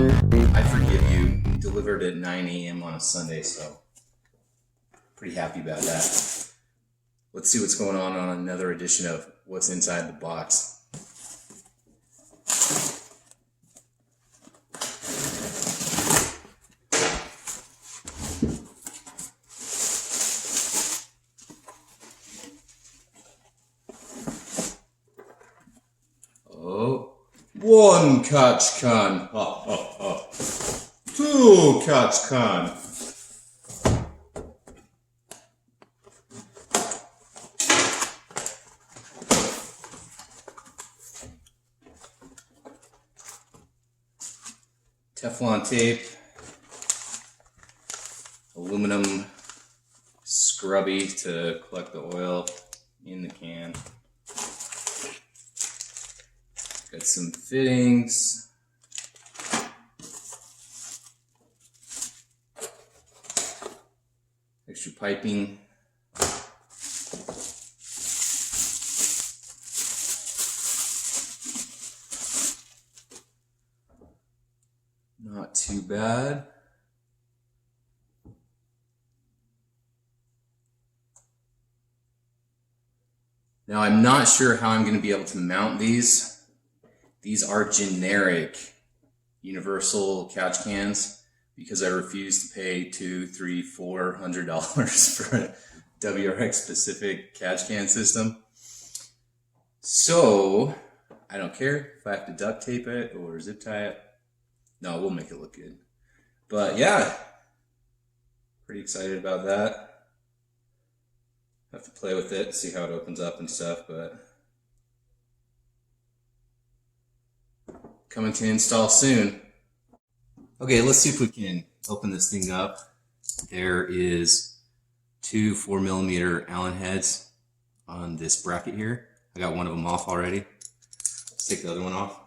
I forgive you. Delivered at 9 a.m. on a Sunday, so pretty happy about that. Let's see what's going on another edition of What's Inside the Box. Oh, one catch can. Two catch can. Teflon tape, aluminum scrubby to collect the oil in the can. Got some fittings. Extra piping. Not too bad. Now I'm not sure how I'm going to be able to mount these. These are generic universal catch cans because I refuse to pay $200, $300, $400 for a WRX specific catch can system. So I don't care if I have to duct tape it or zip tie it. No, we'll make it look good. But yeah, pretty excited about that. Have to play with it, see how it opens up and stuff, but coming to install soon. Okay, let's see if we can open this thing up. There is two 4mm Allen heads on this bracket here. I got one of them off already. Let's take the other one off.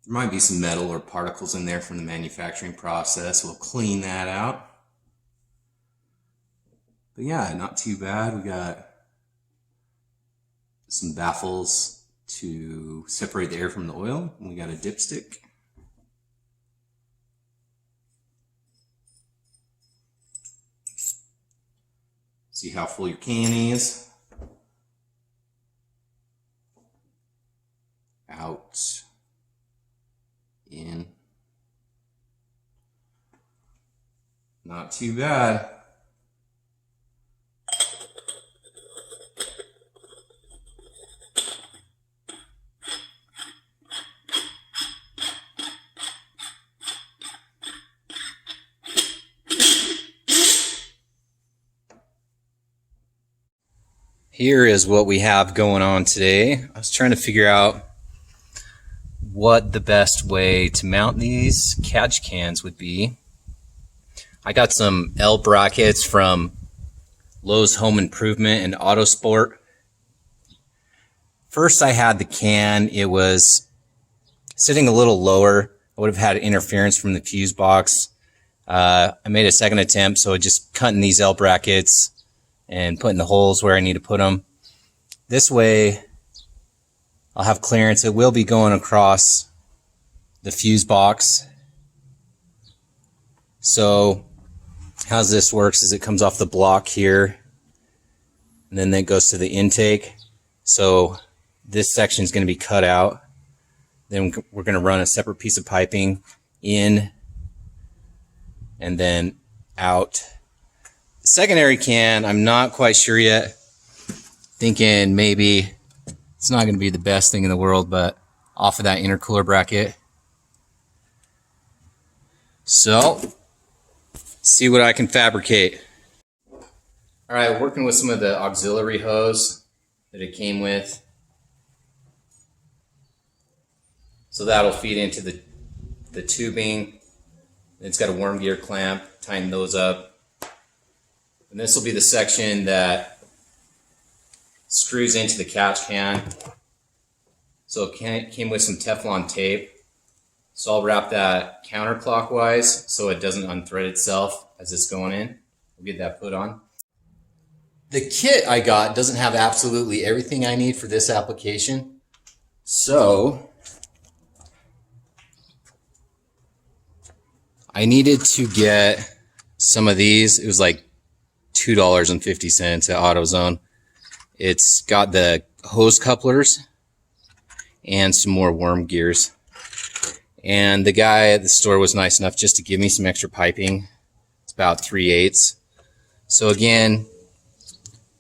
There might be some metal or particles in there from the manufacturing process. We'll clean that out. But yeah, not too bad. We got some baffles to separate the air from the oil. And we got a dipstick. See how full your can is. Out. In. Not too bad. Here is what we have going on today. I was trying to figure out what the best way to mount these catch cans would be. I got some L brackets from Lowe's Home Improvement and Autosport. First I had the can, it was sitting a little lower. I would have had interference from the fuse box. I made a second attempt, so just cutting these L brackets and putting the holes where I need to put them. This way I'll have clearance. It will be going across the fuse box. So how this works is it comes off the block here and then that goes to the intake. So this section is going to be cut out. Then we're going to run a separate piece of piping in and then out. The secondary can, I'm not quite sure yet. Thinking maybe it's not going to be the best thing in the world, but off of that intercooler bracket. So, see what I can fabricate. All right, working with some of the auxiliary hose that it came with. So that'll feed into the the tubing. It's got a worm gear clamp, tighten those up. And this will be the section that screws into the catch can. So it came with some Teflon tape. So I'll wrap that counterclockwise so it doesn't unthread itself as it's going in. We'll get that put on. The kit I got doesn't have absolutely everything I need for this application. So I needed to get some of these. It was like $2.50 at AutoZone. It's got the hose couplers and some more worm gears. And the guy at the store was nice enough just to give me some extra piping. It's about 3/8. So again,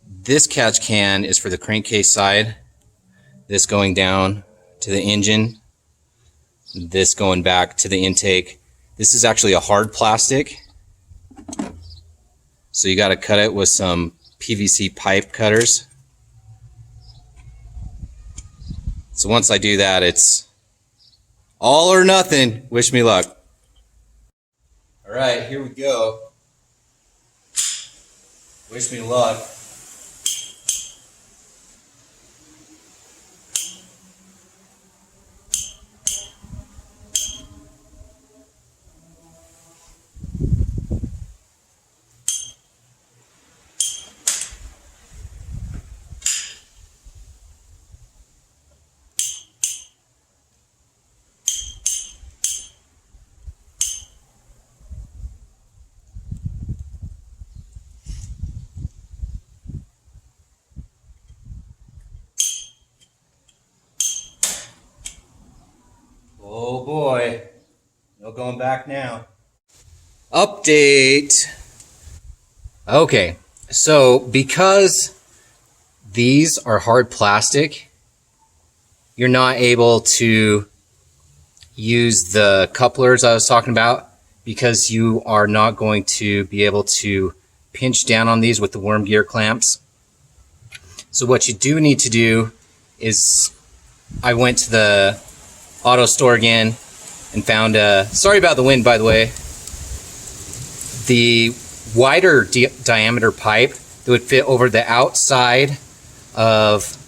this catch can is for the crankcase side. This going down to the engine. This going back to the intake. This is actually a hard plastic. So you got to cut it with some PVC pipe cutters. So once I do that, it's all or nothing. Wish me luck. All right, here we go. Wish me luck. Oh boy, no going back now. Update. Okay, so because these are hard plastic, you're not able to use the couplers I was talking about because you are not going to be able to pinch down on these with the worm gear clamps. So what you do need to do is, I went to the auto store again and found sorry about the wind, by the way, the wider diameter pipe that would fit over the outside of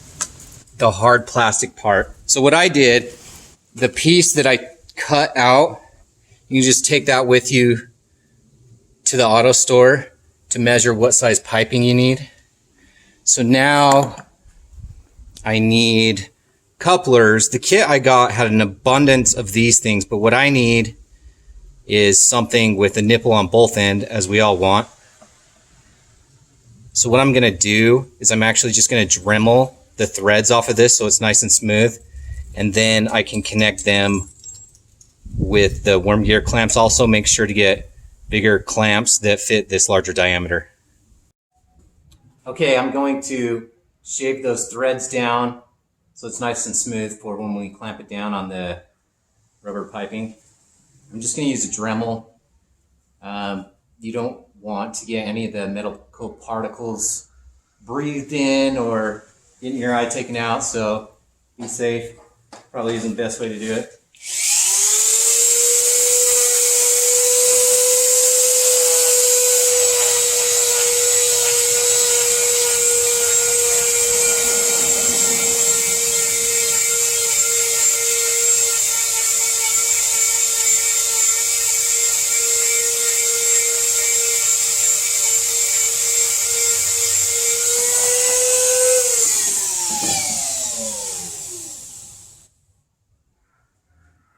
the hard plastic part. So what I did, the piece that I cut out, you can just take that with you to the auto store to measure what size piping you need. So now I need couplers. The kit I got had an abundance of these things, but what I need is something with a nipple on both ends, as we all want. So what I'm going to do is I'm actually just going to Dremel the threads off of this so it's nice and smooth, and then I can connect them with the worm gear clamps. Also make sure to get bigger clamps that fit this larger diameter. Okay, I'm going to shave those threads down so it's nice and smooth for when we clamp it down on the rubber piping. I'm just going to use a Dremel. You don't want to get any of the medical particles breathed in or getting your eye taken out, so be safe. Probably isn't the best way to do it.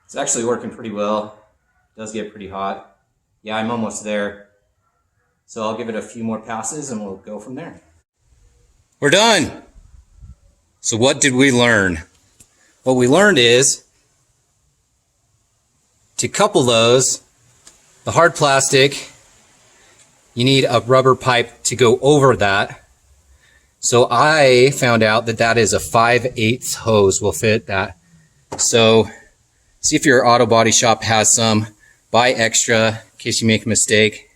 It's actually working pretty well. It does get pretty hot. Yeah, I'm almost there. So I'll give it a few more passes and we'll go from there. We're done. So what did we learn? What we learned is to couple those, the hard plastic, you need a rubber pipe to go over that. So I found out that that is a 5/8 hose will fit that. So see if your auto body shop has some. Buy extra in case you make a mistake.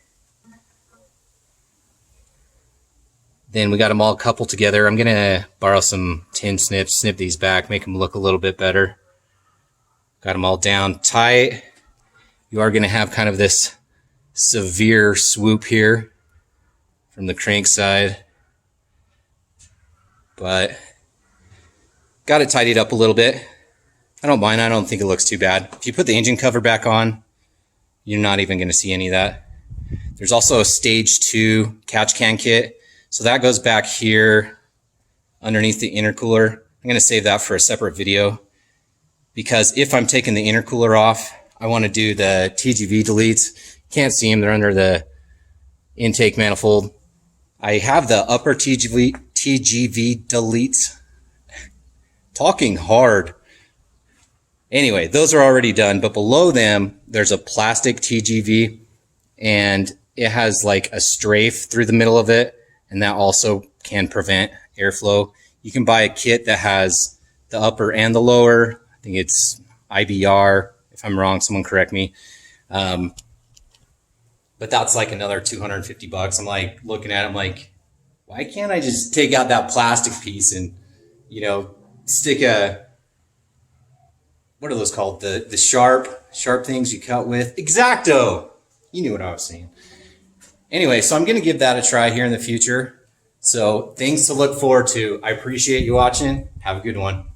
Then we got them all coupled together. I'm going to borrow some tin snips, snip these back, make them look a little bit better. Got them all down tight. you are going to have kind of this severe swoop here from the crank side, but got it tidied up a little bit. I don't mind. I don't think it looks too bad. If you put the engine cover back on, you're not even going to see any of that. There's also a stage 2 catch can kit. So that goes back here underneath the intercooler. I'm going to save that for a separate video, because if I'm taking the intercooler off, I want to do the TGV deletes. Can't see them. They're under the intake manifold. I have the upper TGV deletes. Talking hard. Anyway, those are already done, but below them, there's a plastic TGV, and it has like a strafe through the middle of it, and that also can prevent airflow. You can buy a kit that has the upper and the lower. I think it's IBR. If I'm wrong, someone correct me. But that's like another $250. I'm like looking at it, I'm like, why can't I just take out that plastic piece and, you know, stick a, what are those called? The sharp things you cut with. X-Acto! You knew what I was saying. Anyway, so I'm going to give that a try here in the future. So things to look forward to. I appreciate you watching. Have a good one.